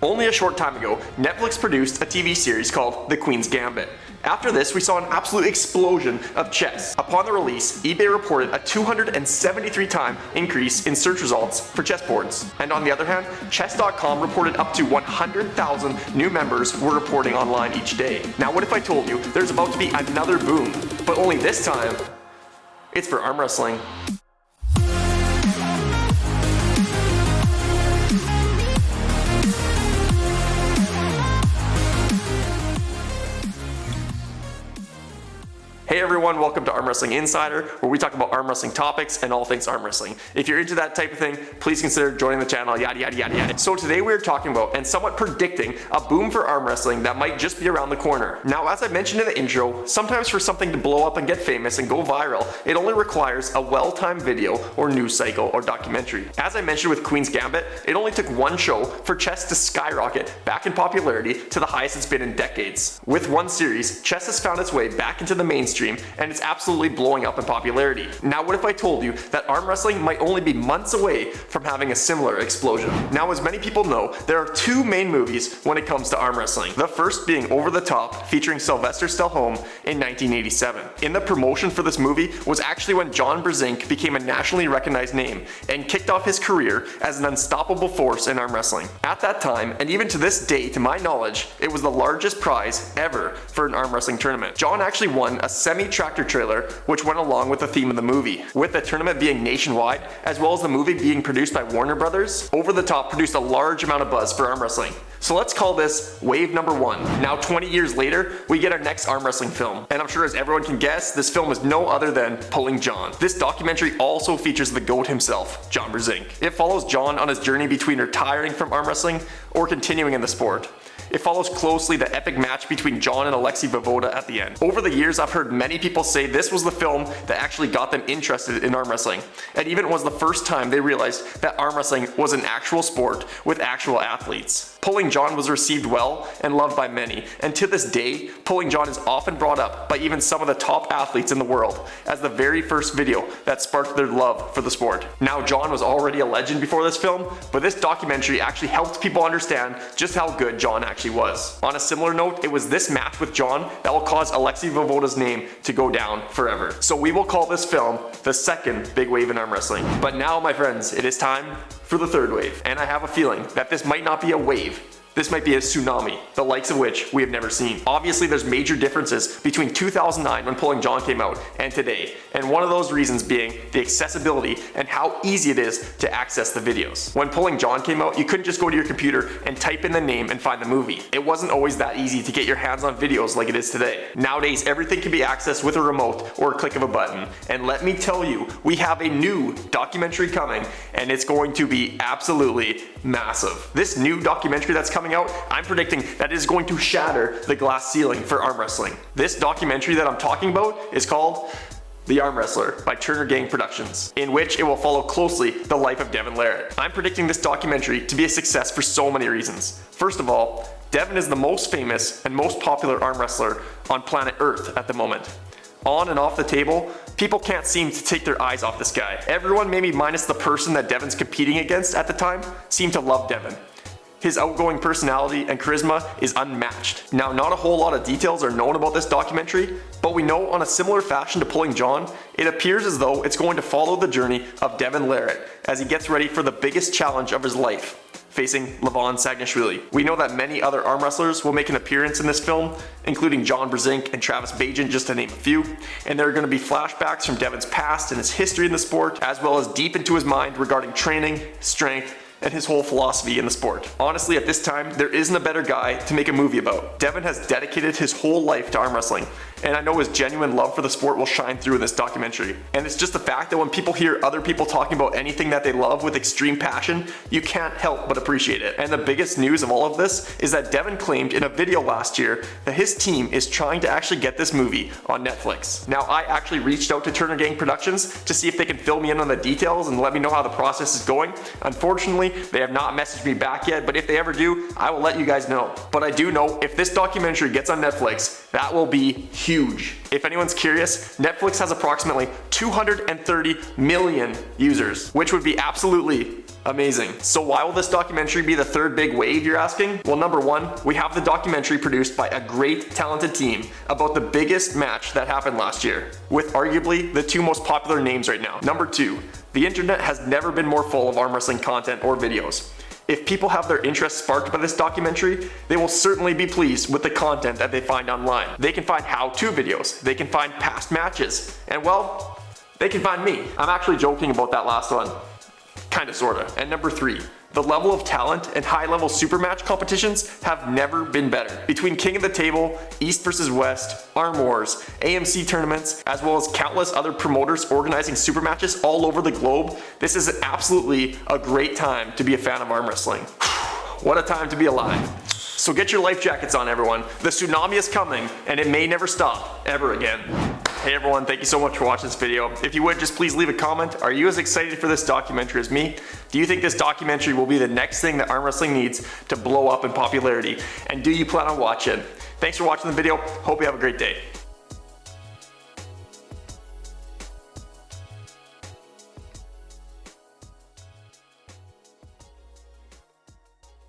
Only a short time ago, Netflix produced a TV series called The Queen's Gambit. After this, we saw an absolute explosion of chess. Upon the release, eBay reported a 273-time increase in search results for chessboards. And on the other hand, chess.com reported up to 100,000 new members were reporting online each day. Now what if I told you there's about to be another boom, but only this time, it's for arm wrestling. Hey everyone, welcome to Arm Wrestling Insider, where we talk about arm wrestling topics and all things arm wrestling. If you're into that type of thing, please consider joining the channel, yada yada yada yada. So today we're talking about and somewhat predicting a boom for arm wrestling that might just be around the corner. Now, as I mentioned in the intro, sometimes for something to blow up and get famous and go viral, it only requires a well-timed video or news cycle or documentary. As I mentioned with Queen's Gambit, it only took one show for chess to skyrocket back in popularity to the highest it's been in decades. With one series, chess has found its way back into the mainstream and it's absolutely blowing up in popularity. Now what if I told you that arm wrestling might only be months away from having a similar explosion? Now, as many people know, there are two main movies when it comes to arm wrestling. The first being Over the Top, featuring Sylvester Stallone in 1987. In the promotion for this movie was actually when John Brzenk became a nationally recognized name and kicked off his career as an unstoppable force in arm wrestling. At that time, and even to this day to my knowledge, it was the largest prize ever for an arm wrestling tournament. John actually won a semi-tractor trailer which went along with the theme of the movie. With the tournament being nationwide, as well as the movie being produced by Warner Brothers, Over the Top produced a large amount of buzz for arm wrestling. So let's call this wave number one. Now 20 years later, we get our next arm wrestling film. And I'm sure as everyone can guess, this film is no other than Pulling John. This documentary also features the GOAT himself, John Brzenk. It follows John on his journey between retiring from arm wrestling or continuing in the sport. It follows closely the epic match between John and Alexei Vovoda at the end. Over the years, I've heard many people say this was the film that actually got them interested in arm wrestling, and even was the first time they realized that arm wrestling was an actual sport with actual athletes. Pulling John was received well and loved by many, and to this day, Pulling John is often brought up by even some of the top athletes in the world as the very first video that sparked their love for the sport. Now, John was already a legend before this film, but this documentary actually helped people understand just how good John actually was. On a similar note, it was this match with John that will cause Alexei Vovoda's name to go down forever. So we will call this film the second big wave in arm wrestling. But now, my friends, it is time for the third wave. And I have a feeling that this might not be a wave. This might be a tsunami, the likes of which we have never seen. Obviously, there's major differences between 2009 when Pulling John came out and today, and one of those reasons being the accessibility and how easy it is to access the videos. When Pulling John came out, you couldn't just go to your computer and type in the name and find the movie. It wasn't always that easy to get your hands on videos like it is today. Nowadays, everything can be accessed with a remote or a click of a button, and let me tell you, we have a new documentary coming, and it's going to be absolutely massive. This new documentary that's coming out, I'm predicting that it is going to shatter the glass ceiling for arm wrestling. This documentary that I'm talking about is called The Arm Wrestler by Turner Gang Productions, in which it will follow closely the life of Devin Larrett. I'm predicting this documentary to be a success for so many reasons. First of all, Devin is the most famous and most popular arm wrestler on planet Earth at the moment. On and off the table, people can't seem to take their eyes off this guy. Everyone, maybe minus the person that Devin's competing against at the time, seem to love Devin. His outgoing personality and charisma is unmatched. Now, not a whole lot of details are known about this documentary, but we know on a similar fashion to Pulling John, it appears as though it's going to follow the journey of Devin Larrett as he gets ready for the biggest challenge of his life, facing Levon Sagnashvili. We know that many other arm wrestlers will make an appearance in this film, including John Brzenk and Travis Bajan, just to name a few, and there are going to be flashbacks from Devin's past and his history in the sport, as well as deep into his mind regarding training, strength, and his whole philosophy in the sport. Honestly, at this time, there isn't a better guy to make a movie about. Devin has dedicated his whole life to arm wrestling, and I know his genuine love for the sport will shine through in this documentary. And it's just the fact that when people hear other people talking about anything that they love with extreme passion, you can't help but appreciate it. And the biggest news of all of this is that Devin claimed in a video last year that his team is trying to actually get this movie on Netflix. Now, I actually reached out to Turner Gang Productions to see if they can fill me in on the details and let me know how the process is going. Unfortunately, they have not messaged me back yet, but if they ever do, I will let you guys know. But I do know if this documentary gets on Netflix, that will be huge. huge. If anyone's curious, Netflix has approximately 230 million users, which would be absolutely amazing. So why will this documentary be the third big wave, you're asking? Well, number one, we have the documentary produced by a great, talented team about the biggest match that happened last year, with arguably the two most popular names right now. Number two, the internet has never been more full of arm wrestling content or videos. If people have their interest sparked by this documentary, they will certainly be pleased with the content that they find online. They can find how-to videos, they can find past matches, and well, they can find me. I'm actually joking about that last one. Kinda, sorta. And number three, the level of talent and high-level super match competitions have never been better. Between King of the Table, East versus West, Arm Wars, AMC tournaments, as well as countless other promoters organizing super matches all over the globe, this is absolutely a great time to be a fan of arm wrestling. What a time to be alive. So get your life jackets on, everyone. The tsunami is coming, and it may never stop, ever again. Hey everyone, thank you so much for watching this video. If you would, just please leave a comment. Are you as excited for this documentary as me? Do you think this documentary will be the next thing that arm wrestling needs to blow up in popularity? And do you plan on watching? Thanks for watching the video. Hope you have a great day.